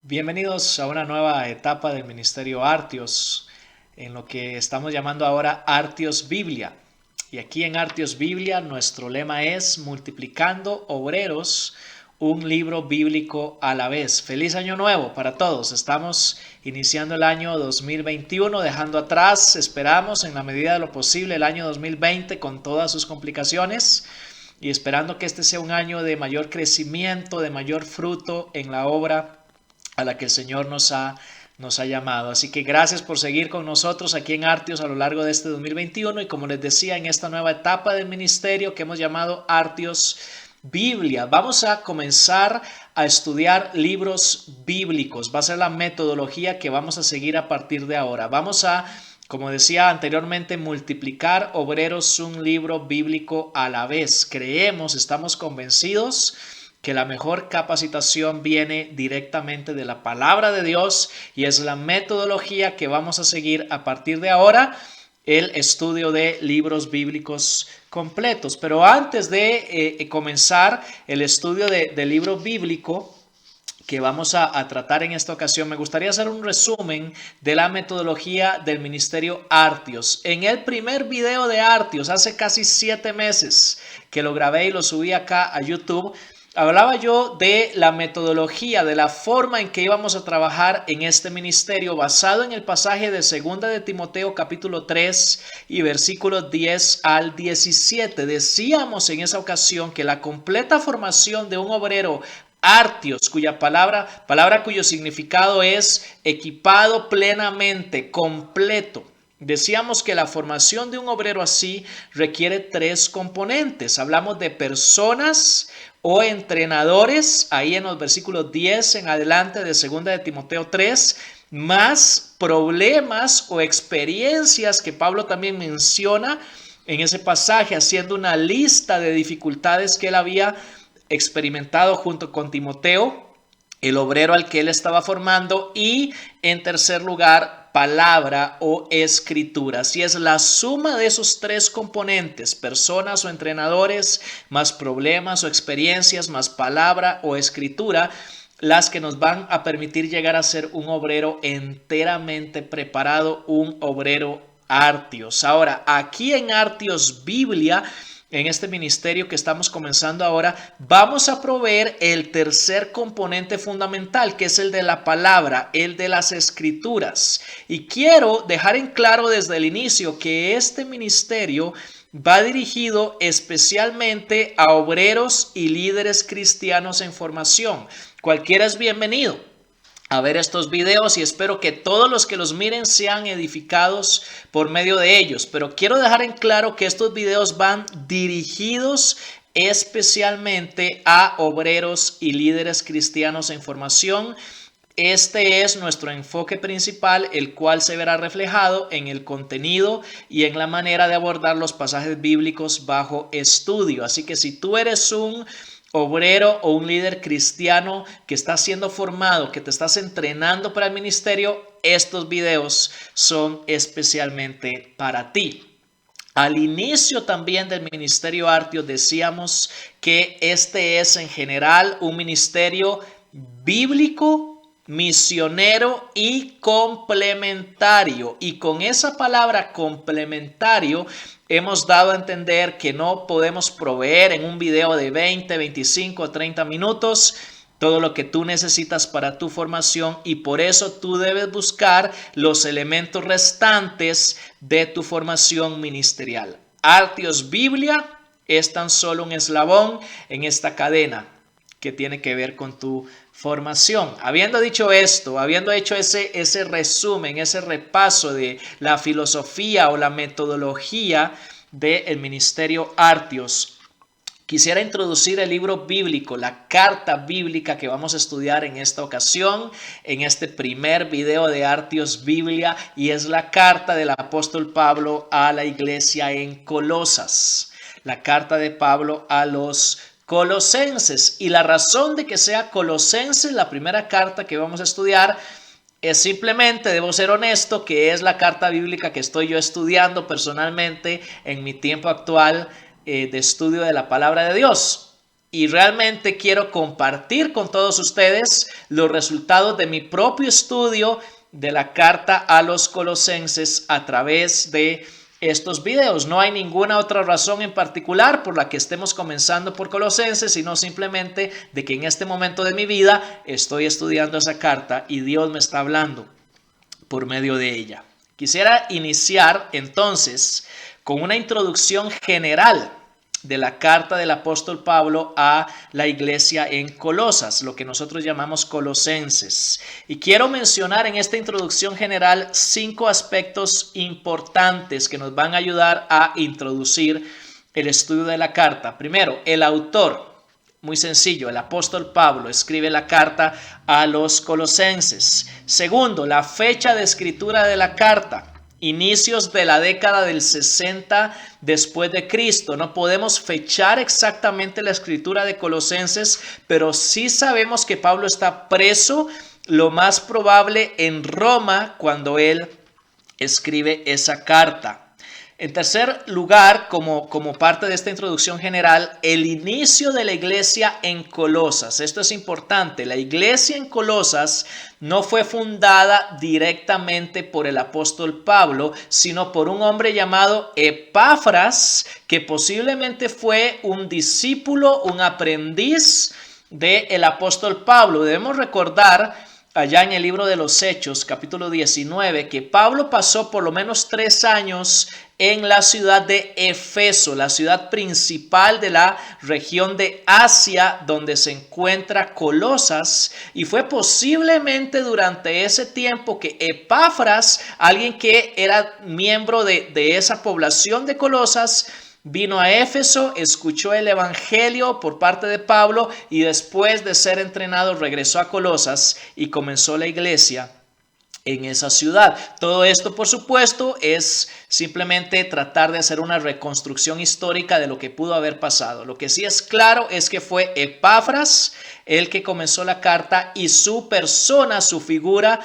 Bienvenidos a una nueva etapa del Ministerio Artios, en lo que estamos llamando ahora Artios Biblia. Y aquí en Artios Biblia nuestro lema es multiplicando obreros, un libro bíblico a la vez. Feliz año nuevo para todos. Estamos iniciando el año 2021, dejando atrás, esperamos en la medida de lo posible, el año 2020 con todas sus complicaciones y esperando que este sea un año de mayor crecimiento, de mayor fruto en la obra a la que el Señor nos ha llamado. Así que gracias por seguir con nosotros aquí en Artios a lo largo de este 2021 y como les decía, en esta nueva etapa del ministerio que hemos llamado Artios Biblia. Vamos a comenzar a estudiar libros bíblicos. Va a ser la metodología que vamos a seguir a partir de ahora. Vamos a, como decía anteriormente, multiplicar obreros, un libro bíblico a la vez. Creemos, estamos convencidos que la mejor capacitación viene directamente de la palabra de Dios y es la metodología que vamos a seguir a partir de ahora, el estudio de libros bíblicos completos. Pero antes de comenzar el estudio del libro bíblico que vamos a tratar en esta ocasión, me gustaría hacer un resumen de la metodología del Ministerio Artios. En el primer video de Artios, hace casi 7 meses que lo grabé y lo subí acá a YouTube, hablaba yo de la metodología, de la forma en que íbamos a trabajar en este ministerio basado en el pasaje de 2 de Timoteo capítulo 3 y versículos 10 al 17. Decíamos en esa ocasión que la completa formación de un obrero Artios, cuya palabra cuyo significado es equipado plenamente, completo. Decíamos que la formación de un obrero así requiere 3 componentes. Hablamos de personas o entrenadores, ahí en los versículos 10 en adelante de 2 de Timoteo 3, más problemas o experiencias que Pablo también menciona en ese pasaje, haciendo una lista de dificultades que él había experimentado junto con Timoteo, el obrero al que él estaba formando, y en tercer lugar, palabra o escritura. Así es la suma de esos 3 componentes, personas o entrenadores, más problemas o experiencias, más palabra o escritura, las que nos van a permitir llegar a ser un obrero enteramente preparado, un obrero Artios. Ahora, aquí en Artios Biblia, en este ministerio que estamos comenzando ahora, vamos a proveer el tercer componente fundamental, que es el de la palabra, el de las escrituras. Y quiero dejar en claro desde el inicio que este ministerio va dirigido especialmente a obreros y líderes cristianos en formación. Cualquiera es bienvenido a ver estos videos y espero que todos los que los miren sean edificados por medio de ellos. Pero quiero dejar en claro que estos videos van dirigidos especialmente a obreros y líderes cristianos en formación. Este es nuestro enfoque principal, el cual se verá reflejado en el contenido y en la manera de abordar los pasajes bíblicos bajo estudio. Así que si tú eres un obrero o un líder cristiano que está siendo formado, que te estás entrenando para el ministerio, estos videos son especialmente para ti. Al inicio también del Ministerio Artios decíamos que este es en general un ministerio bíblico, misionero y complementario. Y con esa palabra complementario hemos dado a entender que no podemos proveer en un video de 20, 25 o 30 minutos todo lo que tú necesitas para tu formación, y por eso tú debes buscar los elementos restantes de tu formación ministerial. Artios Biblia es tan solo un eslabón en esta cadena que tiene que ver con tu formación. Habiendo dicho esto, habiendo hecho ese resumen, ese repaso de la filosofía o la metodología del ministerio Artios, quisiera introducir el libro bíblico, la carta bíblica que vamos a estudiar en esta ocasión, en este primer video de Artios Biblia, y es la carta del apóstol Pablo a la iglesia en Colosas. La carta de Pablo a los Colosenses. Y la razón de que sea Colosenses la primera carta que vamos a estudiar es simplemente, debo ser honesto, que es la carta bíblica que estoy yo estudiando personalmente en mi tiempo actual de estudio de la palabra de Dios. y realmente quiero compartir con todos ustedes los resultados de mi propio estudio de la carta a los Colosenses a través de estos videos. No hay ninguna otra razón en particular por la que estemos comenzando por Colosenses, sino simplemente de que en este momento de mi vida estoy estudiando esa carta y Dios me está hablando por medio de ella. Quisiera iniciar entonces con una introducción general de la carta del apóstol Pablo a la iglesia en Colosas, lo que nosotros llamamos Colosenses. Y quiero mencionar en esta introducción general 5 aspectos importantes que nos van a ayudar a introducir el estudio de la carta. Primero, el autor. Muy sencillo, el apóstol Pablo escribe la carta a los Colosenses. Segundo, la fecha de escritura de la carta. Inicios de la década del 60 después de Cristo. No podemos fechar exactamente la escritura de Colosenses, pero sí sabemos que Pablo está preso, lo más probable en Roma, cuando él escribe esa carta. En tercer lugar, como parte de esta introducción general, el inicio de la iglesia en Colosas. Esto es importante. La iglesia en Colosas no fue fundada directamente por el apóstol Pablo, sino por un hombre llamado Epafras, que posiblemente fue un discípulo, un aprendiz del apóstol Pablo. Debemos recordar allá en el libro de los Hechos, capítulo 19, que Pablo pasó por lo menos 3 años en la ciudad de Éfeso, la ciudad principal de la región de Asia, donde se encuentra Colosas, y fue posiblemente durante ese tiempo que Epafras, alguien que era miembro de esa población de Colosas, vino a Éfeso, escuchó el evangelio por parte de Pablo y después de ser entrenado regresó a Colosas y comenzó la iglesia en esa ciudad. Todo esto, por supuesto, es simplemente tratar de hacer una reconstrucción histórica de lo que pudo haber pasado. Lo que sí es claro es que fue Epafras el que comenzó la carta y su persona, su figura,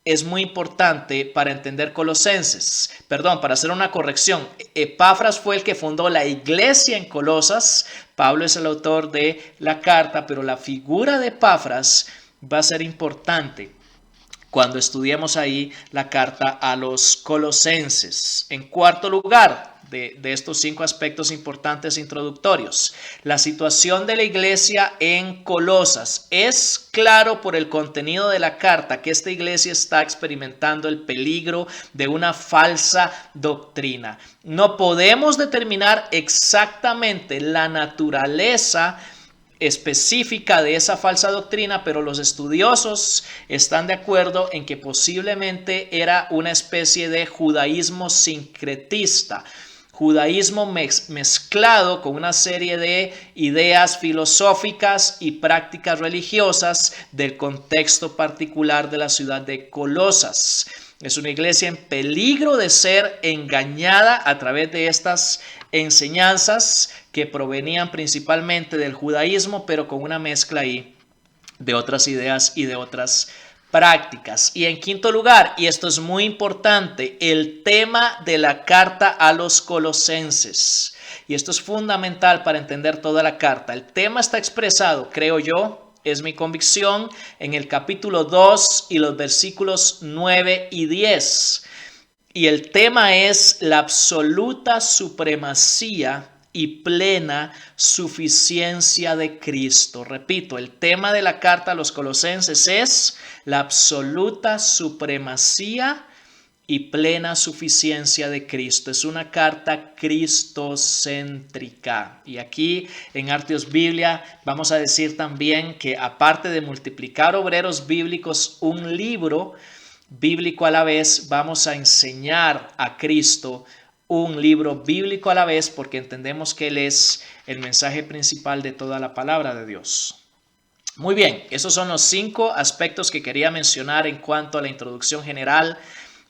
es muy importante para entender Colosenses. Perdón, para hacer una corrección. Epafras fue el que fundó la iglesia en Colosas. Pablo es el autor de la carta, pero la figura de Epafras va a ser importante cuando estudiemos ahí la carta a los Colosenses. En cuarto lugar, de estos 5 aspectos importantes introductorios, la situación de la iglesia en Colosas. Es claro por el contenido de la carta que esta iglesia está experimentando el peligro de una falsa doctrina. No podemos determinar exactamente la naturaleza específica de esa falsa doctrina, pero los estudiosos están de acuerdo en que posiblemente era una especie de judaísmo sincretista, judaísmo mezclado con una serie de ideas filosóficas y prácticas religiosas del contexto particular de la ciudad de Colosas. Es una iglesia en peligro de ser engañada a través de estas enseñanzas que provenían principalmente del judaísmo, pero con una mezcla ahí de otras ideas y de otras prácticas. Y en quinto lugar, y esto es muy importante, el tema de la carta a los Colosenses. Y esto es fundamental para entender toda la carta. El tema está expresado, creo yo, es mi convicción, en el capítulo 2 y los versículos 9 y 10. Y el tema es la absoluta supremacía y plena suficiencia de Cristo. Repito, el tema de la carta a los Colosenses es la absoluta supremacía y plena suficiencia de Cristo. Es una carta cristocéntrica. Y aquí en Artios Biblia vamos a decir también que aparte de multiplicar obreros bíblicos un libro bíblico a la vez, vamos a enseñar a Cristo un libro bíblico a la vez, porque entendemos que Él es el mensaje principal de toda la palabra de Dios. Muy bien, esos son los 5 aspectos que quería mencionar en cuanto a la introducción general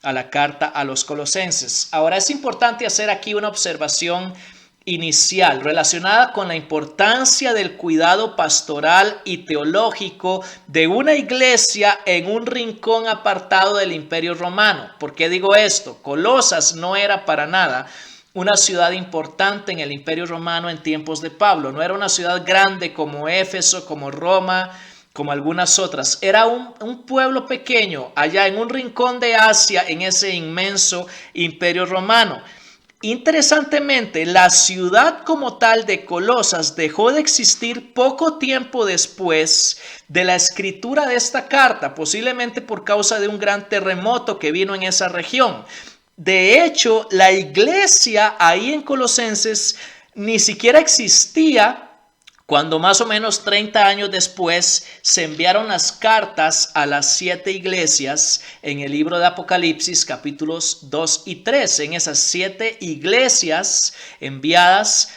a la carta a los Colosenses. Ahora es importante hacer aquí una observación inicial relacionada con la importancia del cuidado pastoral y teológico de una iglesia en un rincón apartado del Imperio Romano. ¿Por qué digo esto? Colosas no era para nada una ciudad importante en el Imperio Romano en tiempos de Pablo. No era una ciudad grande como Éfeso, como Roma, como algunas otras. Era un pueblo pequeño allá en un rincón de Asia, en ese inmenso Imperio Romano. Interesantemente, la ciudad como tal de Colosas dejó de existir poco tiempo después de la escritura de esta carta, posiblemente por causa de un gran terremoto que vino en esa región. De hecho, la iglesia ahí en Colosenses ni siquiera existía cuando más o menos 30 años después se enviaron las cartas a las 7 iglesias en el libro de Apocalipsis capítulos 2 y 3. En esas 7 iglesias enviadas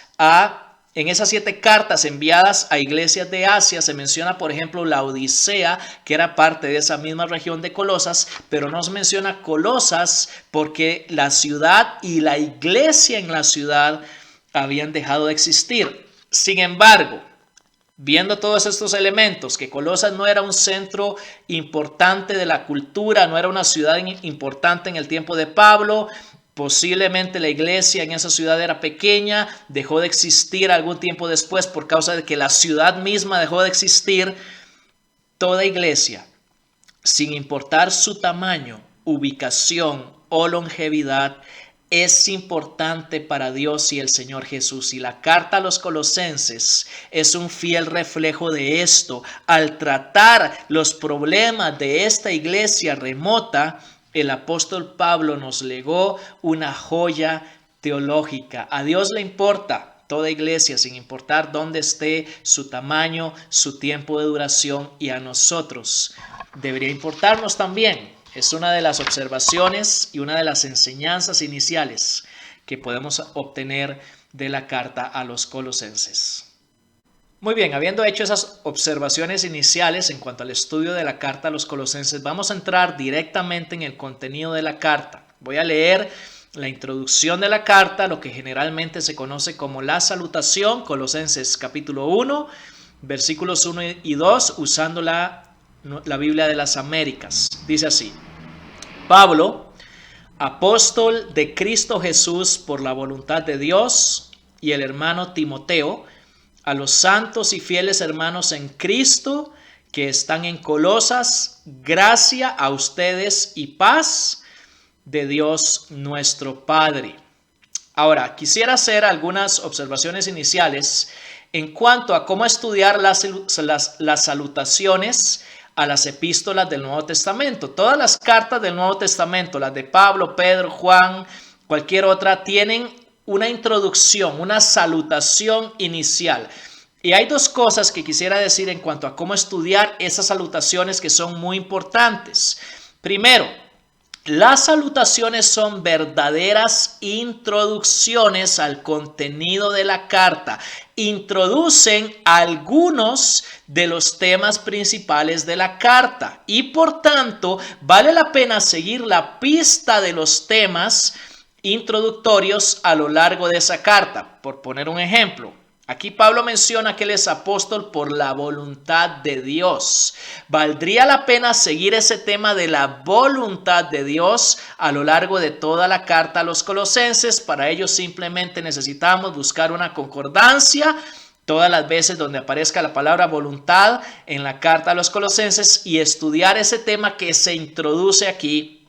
en esas 7 cartas enviadas a iglesias de Asia se menciona, por ejemplo, la Odisea, que era parte de esa misma región de Colosas, pero no se menciona Colosas porque la ciudad y la iglesia en la ciudad habían dejado de existir. Sin embargo, viendo todos estos elementos, que Colosas no era un centro importante de la cultura, no era una ciudad importante en el tiempo de Pablo, posiblemente la iglesia en esa ciudad era pequeña, dejó de existir algún tiempo después por causa de que la ciudad misma dejó de existir. Toda iglesia, sin importar su tamaño, ubicación o longevidad, es importante para Dios y el Señor Jesús. Y la carta a los Colosenses es un fiel reflejo de esto. Al tratar los problemas de esta iglesia remota, el apóstol Pablo nos legó una joya teológica. A Dios le importa toda iglesia, sin importar dónde esté, su tamaño, su tiempo de duración, y a nosotros debería importarnos también. Es una de las observaciones y una de las enseñanzas iniciales que podemos obtener de la carta a los Colosenses. Muy bien, habiendo hecho esas observaciones iniciales en cuanto al estudio de la carta a los Colosenses, vamos a entrar directamente en el contenido de la carta. Voy a leer la introducción de la carta, lo que generalmente se conoce como la salutación, Colosenses capítulo 1, versículos 1 y 2, usando la Biblia de las Américas. Dice así: Pablo, apóstol de Cristo Jesús por la voluntad de Dios, y el hermano Timoteo, a los santos y fieles hermanos en Cristo que están en Colosas, gracia a ustedes y paz de Dios nuestro Padre. Ahora, quisiera hacer algunas observaciones iniciales en cuanto a cómo estudiar las salutaciones a las epístolas del Nuevo Testamento. Todas las cartas del Nuevo Testamento, las de Pablo, Pedro, Juan, cualquier otra, tienen una introducción, una salutación inicial. Y hay dos cosas que quisiera decir en cuanto a cómo estudiar esas salutaciones que son muy importantes. Primero, las salutaciones son verdaderas introducciones al contenido de la carta. Introducen algunos de los temas principales de la carta y por tanto vale la pena seguir la pista de los temas introductorios a lo largo de esa carta. Por poner un ejemplo, aquí Pablo menciona que él es apóstol por la voluntad de Dios. Valdría la pena seguir ese tema de la voluntad de Dios a lo largo de toda la carta a los Colosenses. Para ello simplemente necesitamos buscar una concordancia todas las veces donde aparezca la palabra voluntad en la carta a los Colosenses y estudiar ese tema que se introduce aquí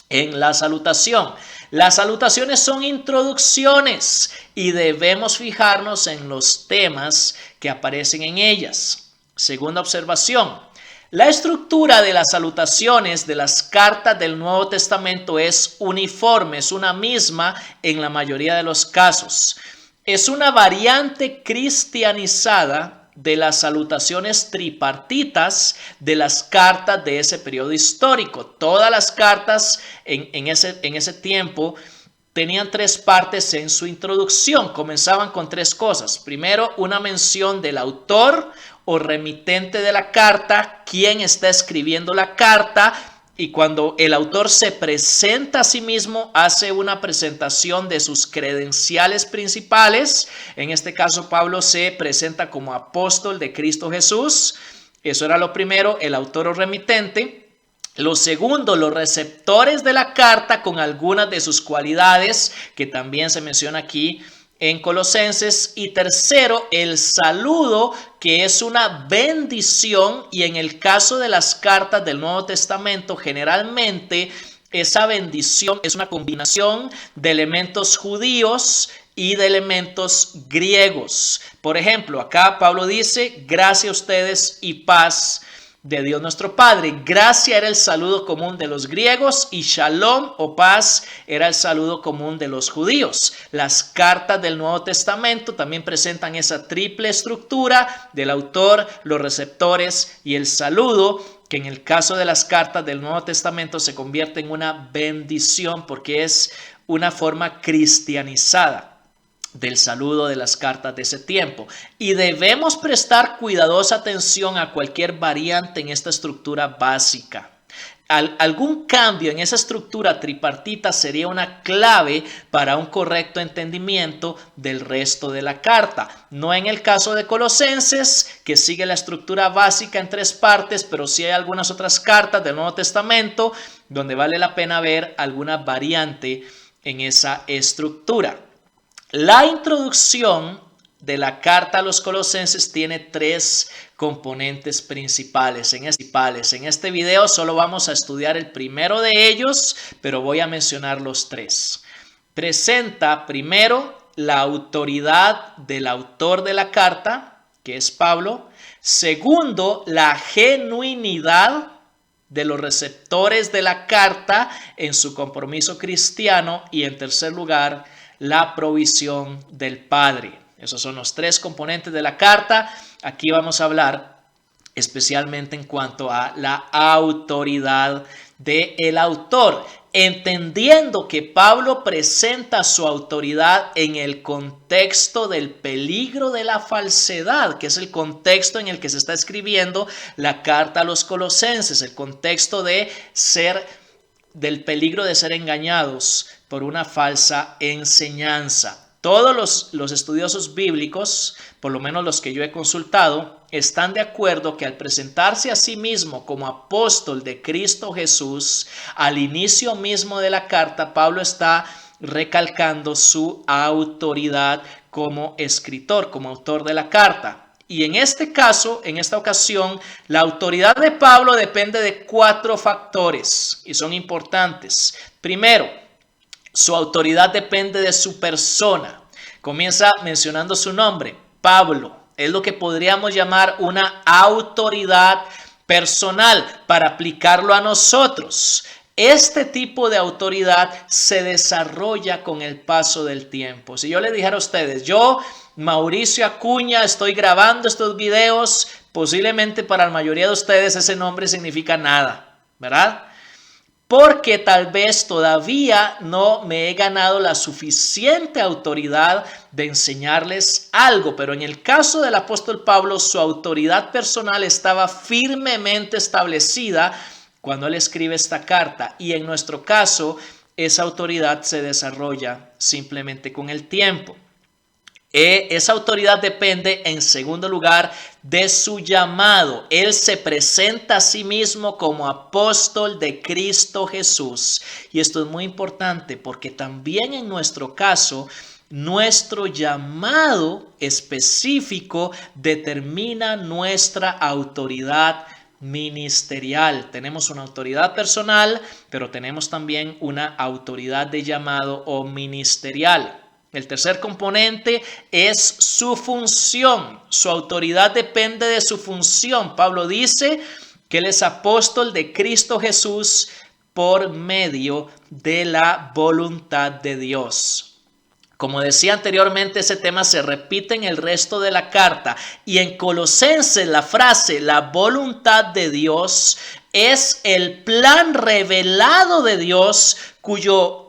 en la salutación. Las salutaciones son introducciones y debemos fijarnos en los temas que aparecen en ellas. Segunda observación: la estructura de las salutaciones de las cartas del Nuevo Testamento es uniforme, es una misma en la mayoría de los casos. Es una variante cristianizada de las salutaciones tripartitas de las cartas de ese periodo histórico. Todas las cartas en ese tiempo tenían 3 partes en su introducción. Comenzaban con 3 cosas. Primero, una mención del autor o remitente de la carta, quién está escribiendo la carta. Y cuando el autor se presenta a sí mismo, hace una presentación de sus credenciales principales. En este caso, Pablo se presenta como apóstol de Cristo Jesús. Eso era lo primero, el autor o remitente. Lo segundo, los receptores de la carta con algunas de sus cualidades, que también se menciona aquí en Colosenses. Y tercero, el saludo, que es una bendición, y en el caso de las cartas del Nuevo Testamento, generalmente esa bendición es una combinación de elementos judíos y de elementos griegos. Por ejemplo, acá Pablo dice: gracia a ustedes y paz de Dios nuestro Padre. Gracia era el saludo común de los griegos y shalom o paz era el saludo común de los judíos. Las cartas del Nuevo Testamento también presentan esa triple estructura del autor, los receptores y el saludo, que en el caso de las cartas del Nuevo Testamento se convierte en una bendición porque es una forma cristianizada del saludo de las cartas de ese tiempo. Y debemos prestar cuidadosa atención a cualquier variante en esta estructura básica. Algún cambio en esa estructura tripartita sería una clave para un correcto entendimiento del resto de la carta. No en el caso de Colosenses, que sigue la estructura básica en 3 partes, pero sí hay algunas otras cartas del Nuevo Testamento donde vale la pena ver alguna variante en esa estructura. La introducción de la carta a los Colosenses tiene 3 componentes principales. En este video solo vamos a estudiar el primero de ellos, pero voy a mencionar los 3. Presenta primero la autoridad del autor de la carta, que es Pablo. Segundo, la genuinidad de los receptores de la carta en su compromiso cristiano. Y en tercer lugar, la provisión del Padre. Esos son los 3 componentes de la carta. Aquí vamos a hablar especialmente en cuanto a la autoridad del autor, entendiendo que Pablo presenta su autoridad en el contexto del peligro de la falsedad, que es el contexto en el que se está escribiendo la carta a los Colosenses, el contexto del peligro de ser engañados por una falsa enseñanza. Todos los estudiosos bíblicos, por lo menos los que yo he consultado, están de acuerdo que al presentarse a sí mismo como apóstol de Cristo Jesús, al inicio mismo de la carta, Pablo está recalcando su autoridad como escritor, como autor de la carta. Y en este caso, en esta ocasión, la autoridad de Pablo depende de 4 factores y son importantes. Primero, su autoridad depende de su persona. Comienza mencionando su nombre, Pablo. Es lo que podríamos llamar una autoridad personal para aplicarlo a nosotros. Este tipo de autoridad se desarrolla con el paso del tiempo. Si yo le dijera a ustedes, yo, Mauricio Acuña, estoy grabando estos videos, posiblemente para la mayoría de ustedes ese nombre significa nada, ¿verdad? Porque tal vez todavía no me he ganado la suficiente autoridad de enseñarles algo. Pero en el caso del apóstol Pablo, su autoridad personal estaba firmemente establecida cuando él escribe esta carta. Y en nuestro caso, esa autoridad se desarrolla simplemente con el tiempo. Esa autoridad depende, en segundo lugar, de su llamado. Él se presenta a sí mismo como apóstol de Cristo Jesús. Y esto es muy importante porque también en nuestro caso, nuestro llamado específico determina nuestra autoridad ministerial. Tenemos una autoridad personal, pero tenemos también una autoridad de llamado o ministerial. El tercer componente es su función. Su autoridad depende de su función. Pablo dice que él es apóstol de Cristo Jesús por medio de la voluntad de Dios. Como decía anteriormente, ese tema se repite en el resto de la carta. Y en Colosenses la frase "la voluntad de Dios" es el plan revelado de Dios cuyo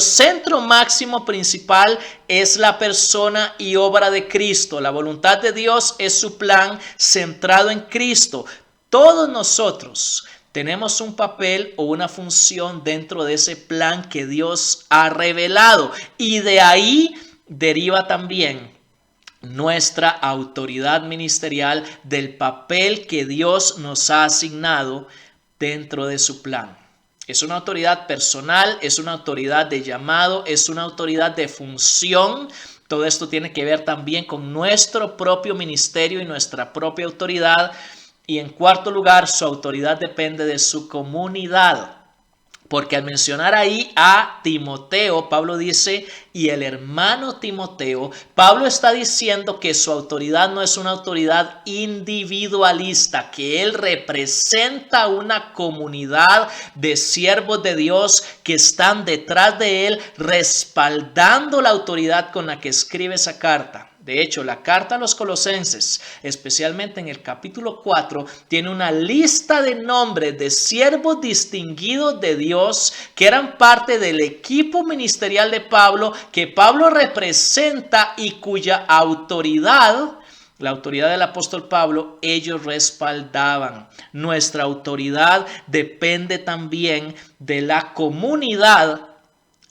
centro máximo principal es la persona y obra de Cristo. La voluntad de Dios es su plan centrado en Cristo. Todos nosotros tenemos un papel o una función dentro de ese plan que Dios ha revelado, y de ahí deriva también nuestra autoridad ministerial, del papel que Dios nos ha asignado dentro de su plan. Es una autoridad personal, es una autoridad de llamado, es una autoridad de función. Todo esto tiene que ver también con nuestro propio ministerio y nuestra propia autoridad. Y en cuarto lugar, su autoridad depende de su comunidad. Porque al mencionar ahí a Timoteo, Pablo dice, y el hermano Timoteo, Pablo está diciendo que su autoridad no es una autoridad individualista, que él representa una comunidad de siervos de Dios que están detrás de él, respaldando la autoridad con la que escribe esa carta. De hecho, la carta a los Colosenses, especialmente en el capítulo 4, tiene una lista de nombres de siervos distinguidos de Dios que eran parte del equipo ministerial de Pablo, que Pablo representa y cuya autoridad, la autoridad del apóstol Pablo, ellos respaldaban. Nuestra autoridad depende también de la comunidad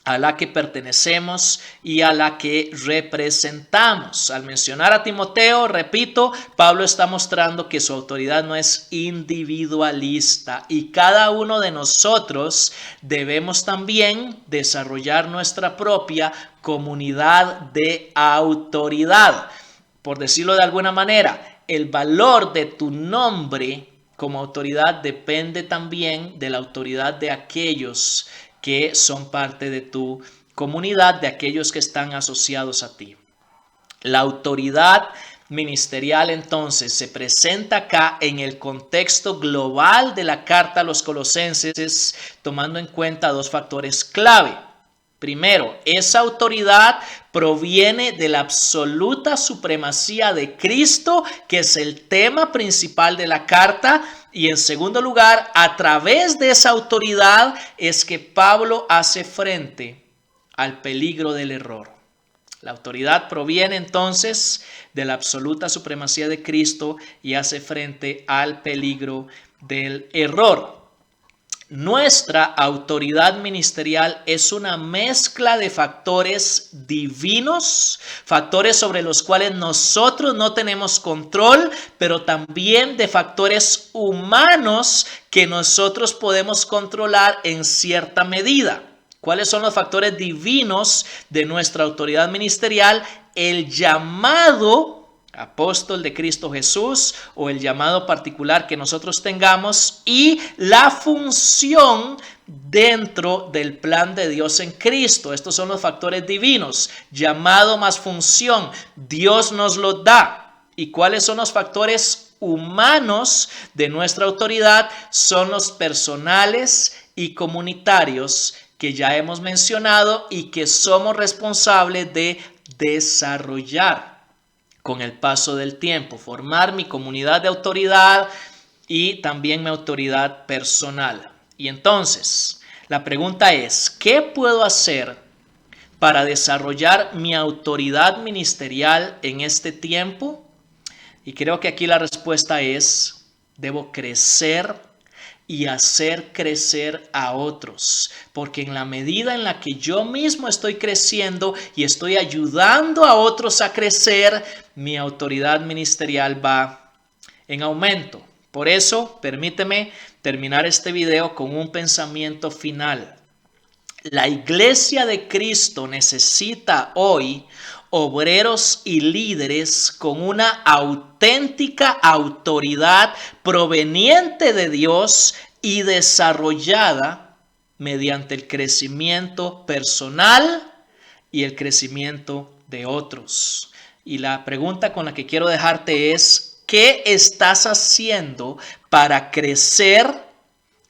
a la que pertenecemos y a la que representamos. Al mencionar a Timoteo, repito, Pablo está mostrando que su autoridad no es individualista y cada uno de nosotros debemos también desarrollar nuestra propia comunidad de autoridad. Por decirlo de alguna manera, el valor de tu nombre como autoridad depende también de la autoridad de aquellos que son parte de tu comunidad, de aquellos que están asociados a ti. La autoridad ministerial entonces se presenta acá en el contexto global de la carta a los Colosenses, tomando en cuenta dos factores clave. Primero, esa autoridad proviene de la absoluta supremacía de Cristo, que es el tema principal de la carta. Y en segundo lugar, a través de esa autoridad es que Pablo hace frente al peligro del error. La autoridad proviene entonces de la absoluta supremacía de Cristo y hace frente al peligro del error. Nuestra autoridad ministerial es una mezcla de factores divinos, factores sobre los cuales nosotros no tenemos control, pero también de factores humanos que nosotros podemos controlar en cierta medida. ¿Cuáles son los factores divinos de nuestra autoridad ministerial? El llamado apóstol de Cristo Jesús o el llamado particular que nosotros tengamos y la función dentro del plan de Dios en Cristo. Estos son los factores divinos, llamado más función. Dios nos lo da. ¿Y cuáles son los factores humanos de nuestra autoridad? Son los personales y comunitarios que ya hemos mencionado y que somos responsables de desarrollar con el paso del tiempo, formar mi comunidad de autoridad y también mi autoridad personal. Y entonces, la pregunta es, ¿qué puedo hacer para desarrollar mi autoridad ministerial en este tiempo? Y creo que aquí la respuesta es, debo crecer y hacer crecer a otros, porque en la medida en la que yo mismo estoy creciendo y estoy ayudando a otros a crecer, mi autoridad ministerial va en aumento. Por eso, permíteme terminar este video con un pensamiento final. La iglesia de Cristo necesita hoy obreros y líderes con una auténtica autoridad proveniente de Dios y desarrollada mediante el crecimiento personal y el crecimiento de otros. Y la pregunta con la que quiero dejarte es, ¿qué estás haciendo para crecer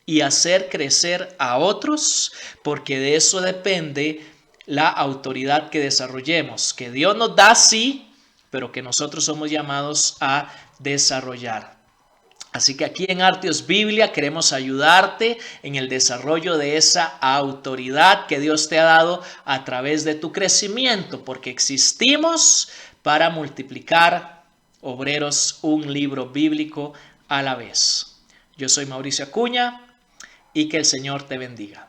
y hacer crecer a otros? Porque de eso depende la autoridad que desarrollemos, que Dios nos da, sí, pero que nosotros somos llamados a desarrollar. Así que aquí en Artios Biblia queremos ayudarte en el desarrollo de esa autoridad que Dios te ha dado a través de tu crecimiento, porque existimos para multiplicar obreros un libro bíblico a la vez. Yo soy Mauricio Acuña y que el Señor te bendiga.